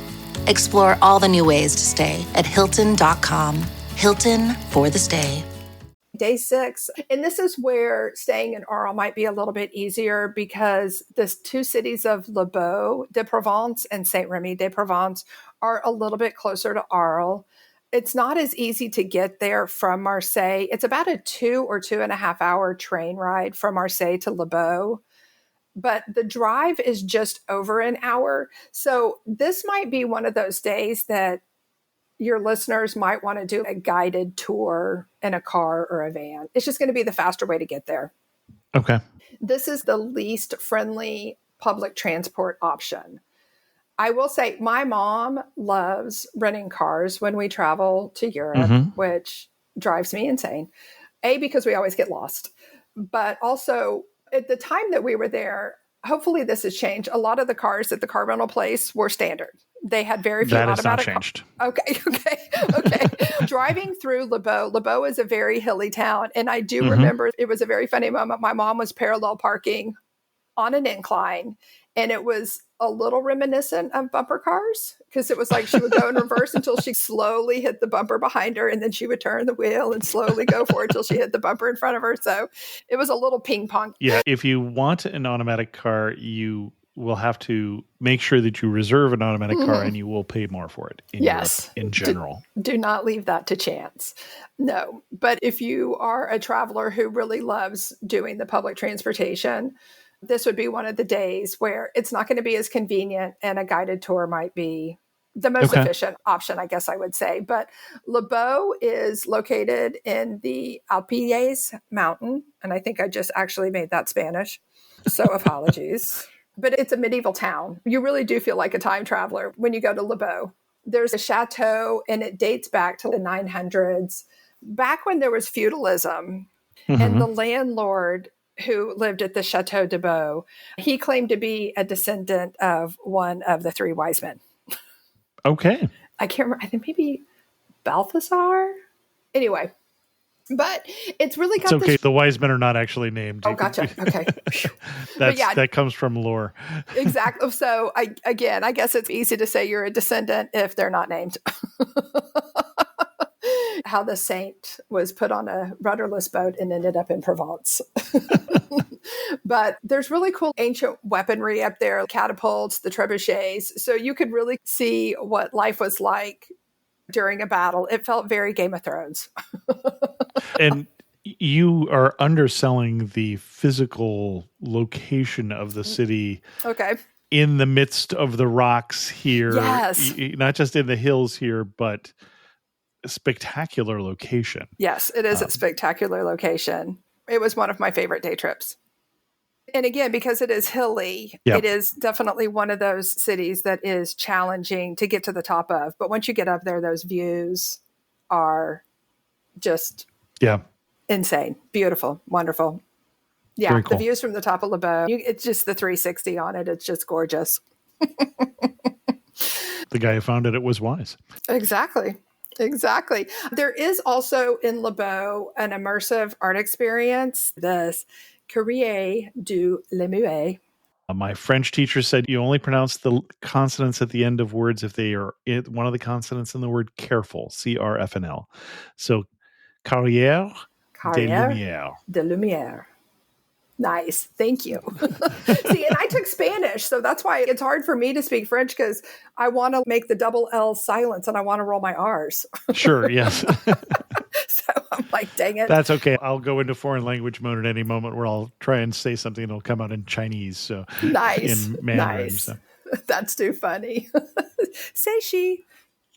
Explore all the new ways to stay at Hilton.com. Hilton for the stay. Day 6. And this is where staying in Arles might be a little bit easier because the 2 cities of Le Beau de Provence and Saint-Rémy de Provence are a little bit closer to Arles. It's not as easy to get there from Marseille. It's about a 2 or 2.5 hour train ride from Marseille to Le Beau, but the drive is just over an hour. So this might be one of those days that your listeners might want to do a guided tour in a car or a van. It's just going to be the faster way to get there. Okay. This is the least friendly public transport option. I will say my mom loves renting cars when we travel to Europe, which drives me insane. A, because we always get lost, but also at the time that we were there, hopefully this has changed. A lot of the cars at the car rental place were standard. They had very few automatic. That has not changed. Okay. Driving through Le Beau is a very hilly town. And I do remember it was a very funny moment. My mom was parallel parking on an incline, and it was a little reminiscent of bumper cars, because it was like she would go in reverse until she slowly hit the bumper behind her, and then she would turn the wheel and slowly go forward until she hit the bumper in front of her. So it was a little ping pong. Yeah, if you want an automatic car, you will have to make sure that you reserve an automatic car, and you will pay more for it in Europe in general. Do not leave that to chance. No, but if you are a traveler who really loves doing the public transportation, this would be one of the days where it's not going to be as convenient, and a guided tour might be the most efficient option, I guess I would say. But Le Beau is located in the Alpilles mountain, and I think I just actually made that Spanish, so apologies. But it's a medieval town. You really do feel like a time traveler when you go to Le Beau. There's a chateau, and it dates back to the 900s, back when there was feudalism, and the landlord who lived at the Chateau de Beau, he claimed to be a descendant of one of the three wise men. Okay. I can't remember. I think maybe Balthasar? Anyway, but it's really got It's okay. The wise men are not actually named. Oh, gotcha. Okay. That comes from lore. Exactly. So I guess it's easy to say you're a descendant if they're not named. How the saint was put on a rudderless boat and ended up in Provence. But there's really cool ancient weaponry up there, catapults, the trebuchets. So you could really see what life was like during a battle. It felt very Game of Thrones. And you are underselling the physical location of the city. Okay. In the midst of the rocks here. Yes. Not just in the hills here, but a spectacular location. Yes, it is a spectacular location. It was one of my favorite day trips. And again, because it is hilly, it is definitely one of those cities that is challenging to get to the top of. But once you get up there, those views are just insane, beautiful, wonderful. Yeah, very cool. The views from the top of Le Beau, it's just the 360 on it. It's just gorgeous. The guy who found it was wise. Exactly. There is also in Le Beau an immersive art experience, the Carrière du Lemuet. My French teacher said you only pronounce the consonants at the end of words if they are one of the consonants in the word careful, CRFNL. So Carrière de Lumière. Nice. Thank you. See, and I took Spanish, so that's why it's hard for me to speak French, because I want to make the double L silence and I want to roll my R's. Sure, yes. So I'm like, dang it. That's okay. I'll go into foreign language mode at any moment where I'll try and say something and it'll come out in Chinese. So nice. In Mandarin. Nice. So. That's too funny. Say she.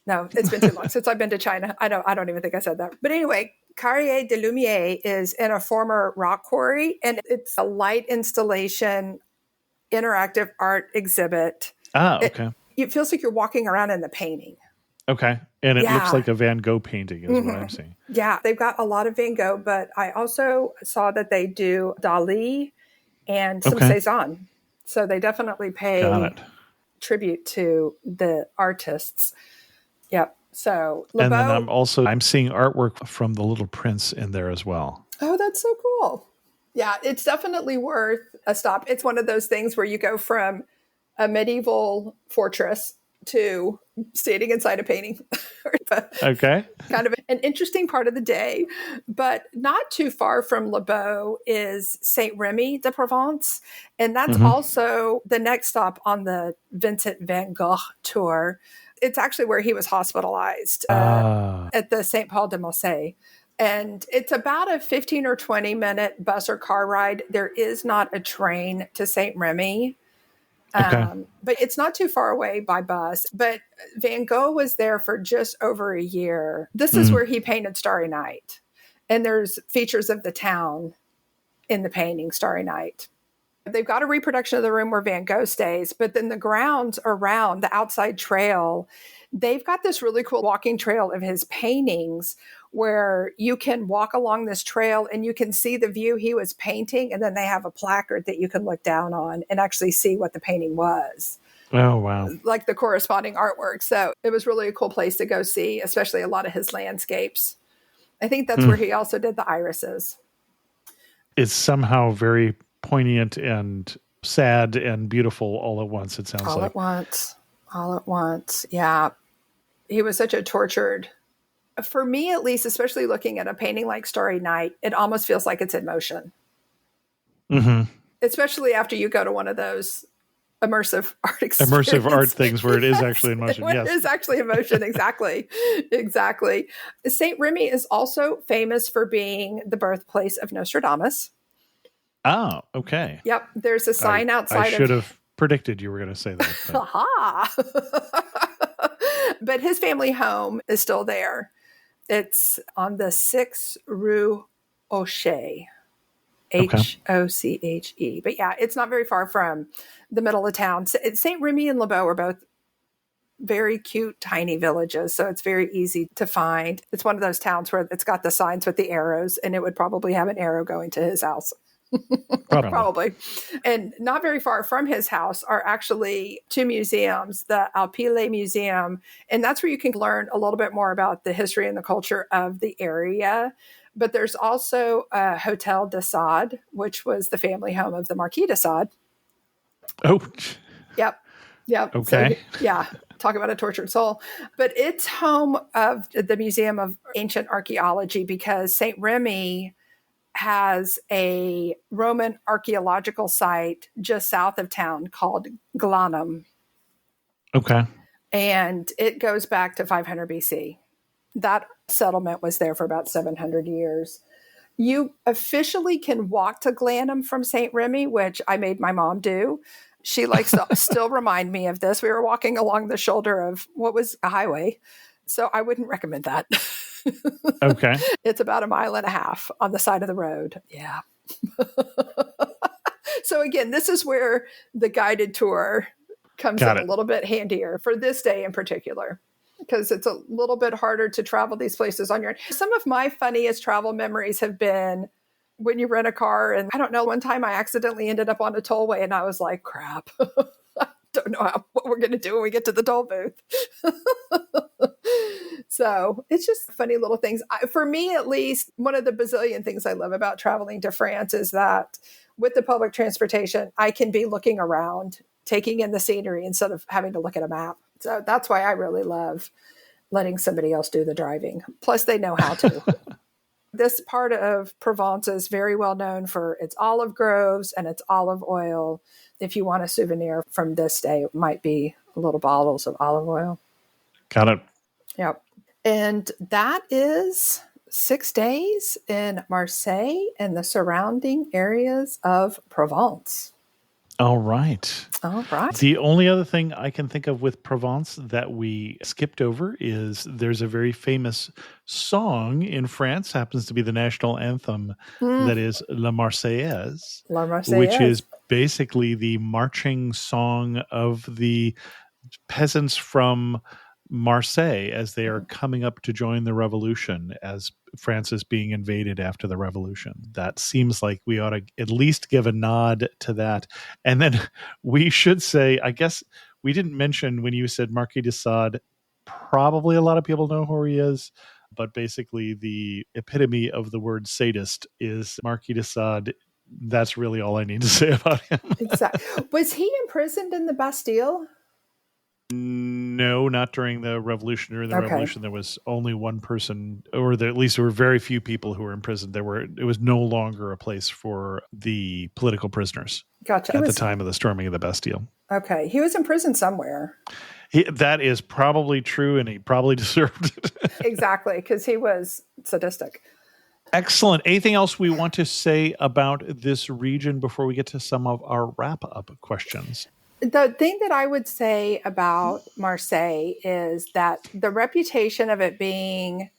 No, it's been too long since I've been to China. I don't even think I said that. But anyway, Carrière de Lumière is in a former rock quarry, and it's a light installation, interactive art exhibit. Okay. It feels like you're walking around in the painting. Okay. And it looks like a Van Gogh painting is what I'm seeing. Yeah, they've got a lot of Van Gogh, but I also saw that they do Dali and some Cezanne. So they definitely pay tribute to the artists. Yep. So Le Beau, and then I'm seeing artwork from The Little Prince in there as well. Oh, that's so cool. Yeah, it's definitely worth a stop. It's one of those things where you go from a medieval fortress to standing inside a painting. Okay. Kind of an interesting part of the day. But not too far from Le Beau is Saint Remy de Provence. And that's also the next stop on the Vincent van Gogh tour. It's actually where he was hospitalized at the St. Paul de Marseille. And it's about a 15 or 20 minute bus or car ride. There is not a train to St. Remy. But it's not too far away by bus. But Van Gogh was there for just over a year. This is where he painted Starry Night. And there's features of the town in the painting Starry Night. They've got a reproduction of the room where Van Gogh stays, but then the grounds around the outside trail, they've got this really cool walking trail of his paintings where you can walk along this trail and you can see the view he was painting. And then they have a placard that you can look down on and actually see what the painting was. Oh, wow. Like the corresponding artwork. So it was really a cool place to go see, especially a lot of his landscapes. I think that's where he also did the irises. It's somehow very poignant and sad and beautiful all at once, it sounds all like. All at once. Yeah. He was such a tortured, for me at least, especially looking at a painting like Starry Night, it almost feels like it's in motion. Mm-hmm. Especially after you go to one of those immersive art experiences. Immersive art things where it is actually in motion. Yes. It is actually in motion. Exactly. Exactly. St. Remy is also famous for being the birthplace of Nostradamus. Oh, okay. Yep. There's a sign outside. I should have predicted you were going to say that. But. Aha. But his family home is still there. It's on the 6 Rue Hoche. Hoche. But yeah, it's not very far from the middle of town. St. Remy and Le Beau are both very cute, tiny villages. So it's very easy to find. It's one of those towns where it's got the signs with the arrows, and it would probably have an arrow going to his house. Probably. And not very far from his house are actually 2 museums, the Alpile Museum, and that's where you can learn a little bit more about the history and the culture of the area. But there's also a Hotel de Sade, which was the family home of the Marquis de Sade. Oh. Yep. Okay. So, yeah. Talk about a tortured soul. But it's home of the Museum of Ancient Archaeology because St. Remy has a Roman archaeological site just south of town called Glanum. Okay. And it goes back to 500 BC. That settlement was there for about 700 years. You officially can walk to Glanum from St. Remy, which I made my mom do. She likes to still remind me of this. We were walking along the shoulder of what was a highway. So I wouldn't recommend that. Okay. It's about 1.5 miles on the side of the road. Yeah. So again, this is where the guided tour comes in a little bit handier for this day in particular, because it's a little bit harder to travel these places on your own. Some of my funniest travel memories have been when you rent a car. And I don't know, one time I accidentally ended up on a tollway and I was like, crap. Don't know what we're going to do when we get to the toll booth. So it's just funny little things. For me, at least, one of the bazillion things I love about traveling to France is that with the public transportation, I can be looking around, taking in the scenery instead of having to look at a map. So that's why I really love letting somebody else do the driving. Plus, they know how to. This part of Provence is very well known for its olive groves and its olive oil. If you want a souvenir from this day, it might be little bottles of olive oil. Got it. Yep. And that is 6 days in Marseille and the surrounding areas of Provence. All right. All right. The only other thing I can think of with Provence that we skipped over is there's a very famous song in France, happens to be the national anthem, that is La Marseillaise, which is basically the marching song of the peasants from Marseille as they are coming up to join the revolution, as France is being invaded after the revolution. That seems like we ought to at least give a nod to that. And then we should say, I guess we didn't mention when you said Marquis de Sade, probably a lot of people know who he is, but basically the epitome of the word sadist is Marquis de Sade. That's really all I need to say about him. Exactly. Was he imprisoned in the Bastille? No, not during the revolution. During the revolution, there was only one person, or at least there were very few people who were imprisoned. It was no longer a place for the political prisoners. Gotcha. At the time of the storming of the Bastille. Okay. He was in prison somewhere. That is probably true, and he probably deserved it. Exactly, because he was sadistic. Excellent. Anything else we want to say about this region before we get to some of our wrap-up questions? The thing that I would say about Marseille is that the reputation of it being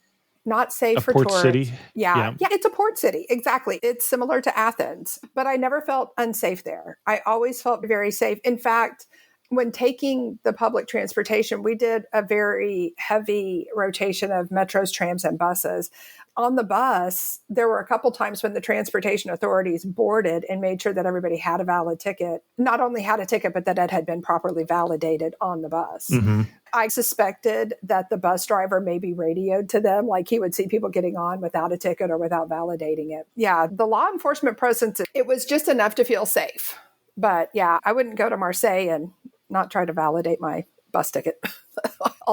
not safe for port tourists. city. Yeah, it's a port city. Exactly. It's similar to Athens, but I never felt unsafe there. I always felt very safe. In fact, when taking the public transportation, we did a very heavy rotation of metros, trams, and buses. On the bus, there were a couple times when the transportation authorities boarded and made sure that everybody had a valid ticket. Not only had a ticket, but that it had been properly validated on the bus. Mm-hmm. I suspected that the bus driver maybe radioed to them, like he would see people getting on without a ticket or without validating it. Yeah, the law enforcement presence, it was just enough to feel safe. But yeah, I wouldn't go to Marseille and not try to validate my bus ticket.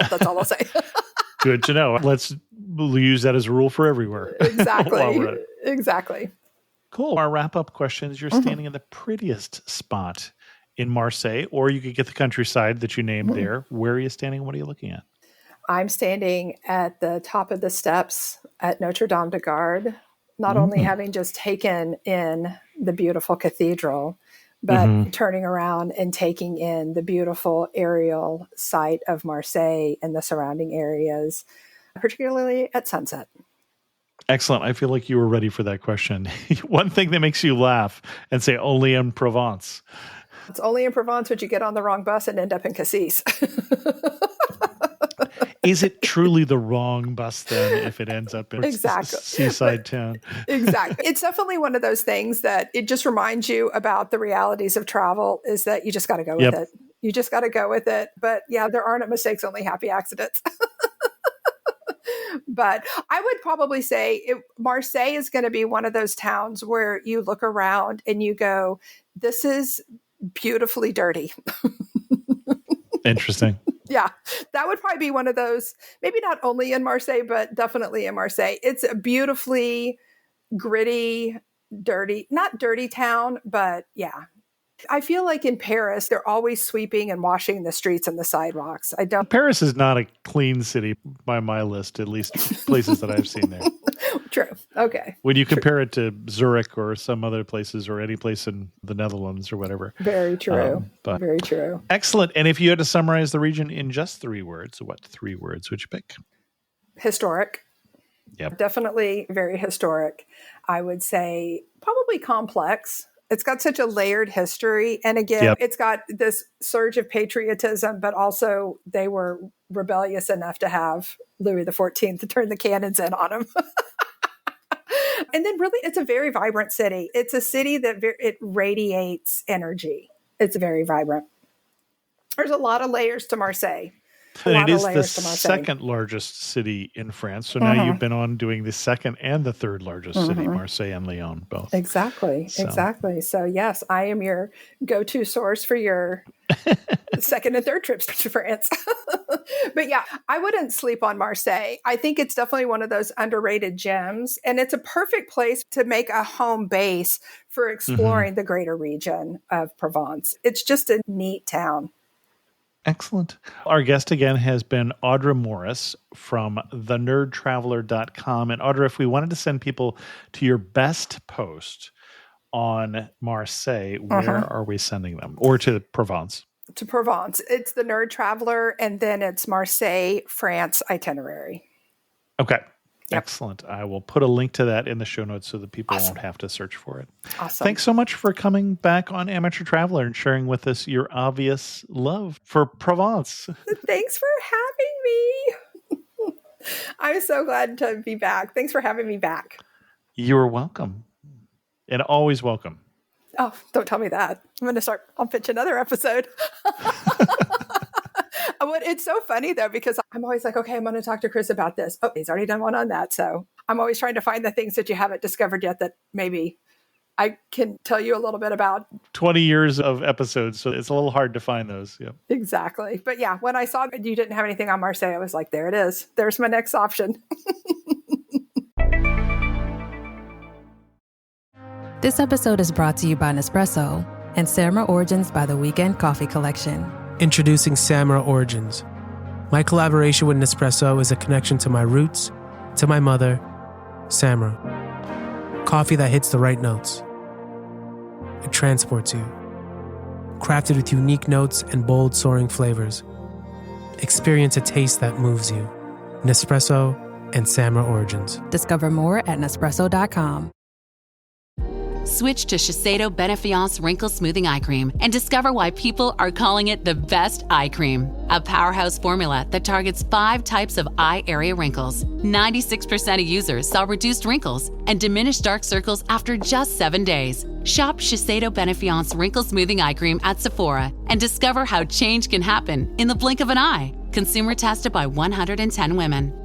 That's all I'll say. Good to know. Let's use that as a rule for everywhere. Exactly. Exactly. Cool. Our wrap-up questions. You're standing in the prettiest spot in Marseille, or you could get the countryside that you named there. Where are you standing? What are you looking at? I'm standing at the top of the steps at Notre Dame de Garde, not only having just taken in the beautiful cathedral, but turning around and taking in the beautiful aerial sight of Marseille and the surrounding areas, particularly at sunset. Excellent. I feel like you were ready for that question. One thing that makes you laugh and say only in Provence. It's only in Provence would you get on the wrong bus and end up in Cassis. Is it truly the wrong bus then if it ends up in seaside town? Exactly. It's definitely one of those things that it just reminds you about the realities of travel, is that you just got to go with it. You just got to go with it. But yeah, there aren't mistakes, only happy accidents. But I would probably say Marseille is going to be one of those towns where you look around and you go, this is beautifully dirty. Interesting. Yeah, that would probably be one of those, maybe not only in Marseille, but definitely in Marseille. It's a beautifully gritty, dirty, not dirty town, but yeah. I feel like in Paris, they're always sweeping and washing the streets and the sidewalks. Paris is not a clean city by my list, at least places that I've seen there. True. Okay. When you compare it to Zurich or some other places or any place in the Netherlands or whatever. Very true. Very true. Excellent. And if you had to summarize the region in just 3 words, what 3 words would you pick? Historic. Yep. Definitely very historic. I would say probably complex. It's got such a layered history. And again, it's got this surge of patriotism, but also they were rebellious enough to have Louis XIV to turn the cannons in on them. And then really, it's a very vibrant city. It's a city that it radiates energy. It's very vibrant. There's a lot of layers to Marseille. And it is the second largest city in France. So now you've been on doing the second and the third largest city, Marseille and Lyon, both. Exactly. So yes, I am your go-to source for your second and third trips to France. But yeah, I wouldn't sleep on Marseille. I think it's definitely one of those underrated gems. And it's a perfect place to make a home base for exploring the greater region of Provence. It's just a neat town. Excellent. Our guest again has been Audra Morris from thenerdtraveler.com. And Audra, if we wanted to send people to your best post on Marseille, where are we sending them? Or to Provence? To Provence. It's the Nerd Traveler, and then it's Marseille, France itinerary. Okay. Yep. Excellent. I will put a link to that in the show notes so that people won't have to search for it. Awesome. Thanks so much for coming back on Amateur Traveler and sharing with us your obvious love for Provence. Thanks for having me. I'm so glad to be back. Thanks for having me back. You're welcome. And always welcome. Oh, don't tell me that. I'll pitch another episode. It's so funny, though, because I'm always like, okay, I'm going to talk to Chris about this. Oh, he's already done one on that. So I'm always trying to find the things that you haven't discovered yet that maybe I can tell you a little bit about. 20 years of episodes, so it's a little hard to find those. Yep. Exactly. But yeah, when I saw that you didn't have anything on Marseille, I was like, there it is. There's my next option. This episode is brought to you by Nespresso and Cerama Origins by the Weekend Coffee Collection. Introducing Samra Origins. My collaboration with Nespresso is a connection to my roots, to my mother, Samra. Coffee that hits the right notes. It transports you. Crafted with unique notes and bold, soaring flavors. Experience a taste that moves you. Nespresso and Samra Origins. Discover more at Nespresso.com. Switch to Shiseido Benefiance Wrinkle Smoothing Eye Cream and discover why people are calling it the best eye cream. A powerhouse formula that targets 5 types of eye area wrinkles. 96% of users saw reduced wrinkles and diminished dark circles after just 7 days. Shop Shiseido Benefiance Wrinkle Smoothing Eye Cream at Sephora and discover how change can happen in the blink of an eye. Consumer tested by 110 women.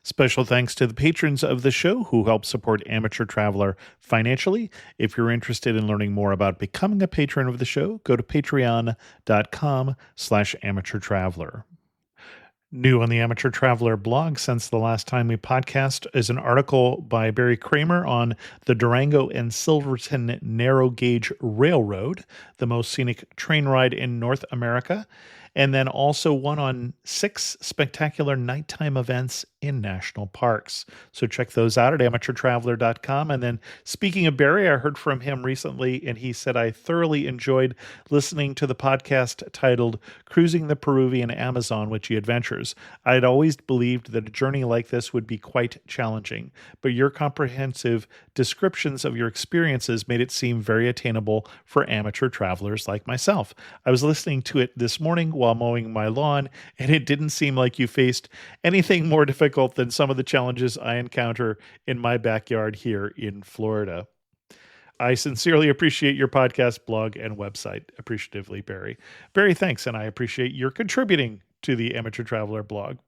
Special thanks to the patrons of the show who help support Amateur Traveler financially. If you're interested in learning more about becoming a patron of the show, go to patreon.com/amateurtraveler. New on the Amateur Traveler blog since the last time we podcast is an article by Barry Kramer on the Durango and Silverton Narrow Gauge Railroad, the most scenic train ride in North America. And then also one on 6 spectacular nighttime events in national parks. So check those out at amateurtraveler.com. And then speaking of Barry, I heard from him recently, and he said, I thoroughly enjoyed listening to the podcast titled Cruising the Peruvian Amazon with G Adventures. I had always believed that a journey like this would be quite challenging, but your comprehensive descriptions of your experiences made it seem very attainable for amateur travelers like myself. I was listening to it this morning while mowing my lawn, and it didn't seem like you faced anything more difficult than some of the challenges I encounter in my backyard here in Florida. I sincerely appreciate your podcast, blog, and website. Appreciatively, Barry. Barry, thanks, and I appreciate your contributing to the Amateur Traveler blog.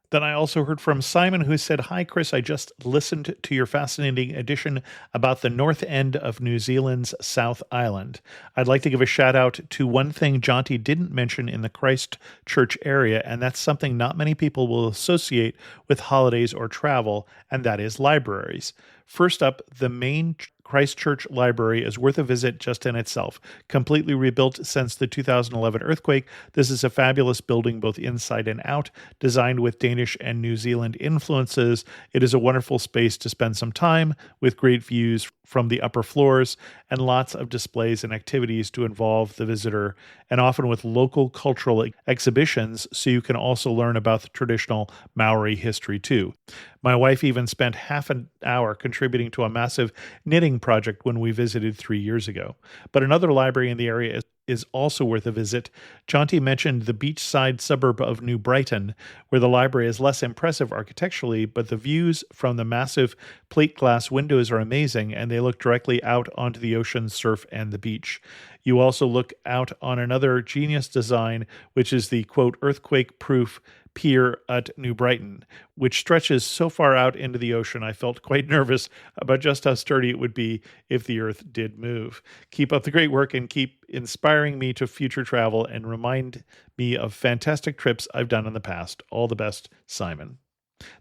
Then I also heard from Simon, who said, Hi, Chris, I just listened to your fascinating edition about the north end of New Zealand's South Island. I'd like to give a shout out to one thing Jonty didn't mention in the Christchurch area, and that's something not many people will associate with holidays or travel, and that is libraries. First up, the main Christchurch Library is worth a visit just in itself. Completely rebuilt since the 2011 earthquake, this is a fabulous building both inside and out, designed with Danish and New Zealand influences. It is a wonderful space to spend some time with great views from the upper floors and lots of displays and activities to involve the visitor, and often with local cultural exhibitions, so you can also learn about the traditional Maori history too. My wife even spent half an hour contributing to a massive knitting project when we visited 3 years ago. But another library in the area is also worth a visit. Jonty mentioned the beachside suburb of New Brighton, where the library is less impressive architecturally, but the views from the massive plate glass windows are amazing, and they look directly out onto the ocean, surf, and the beach. You also look out on another genius design, which is the, quote, earthquake-proof pier at New Brighton, which stretches so far out into the ocean I felt quite nervous about just how sturdy it would be if the earth did move. Keep up the great work and keep inspiring me to future travel and remind me of fantastic trips I've done in the past. All the best, Simon.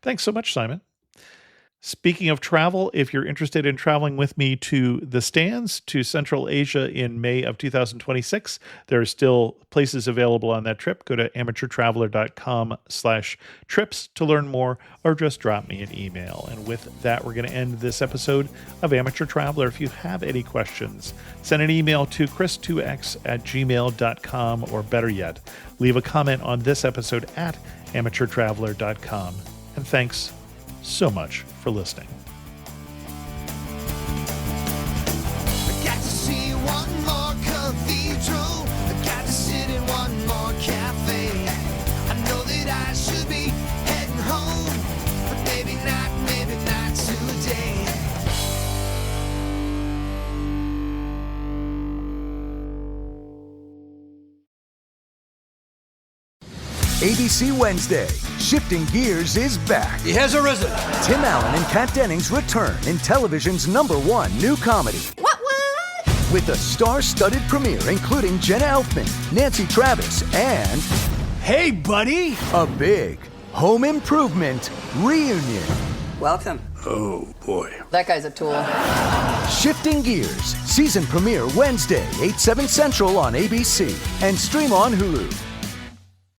Thanks so much, Simon. Speaking of travel, if you're interested in traveling with me to the Stands, to Central Asia in May of 2026, there are still places available on that trip. Go to amateurtraveler.com/trips to learn more, or just drop me an email. And with that, we're going to end this episode of Amateur Traveler. If you have any questions, send an email to chris2x@gmail.com, or better yet, leave a comment on this episode at amateurtraveler.com. And thanks so much for listening. I got to see one more cathedral. I got to sit in one more cafe. I know that I should be heading home, but maybe not today. ABC Wednesday, Shifting Gears is back. He has arisen. Tim Allen and Kat Dennings return in television's #1 new comedy. What? With a star-studded premiere including Jenna Elfman, Nancy Travis, and... Hey, buddy! A big home improvement reunion. Welcome. Oh, boy. That guy's a tool. Shifting Gears, season premiere Wednesday, 8/7 Central on ABC, and stream on Hulu.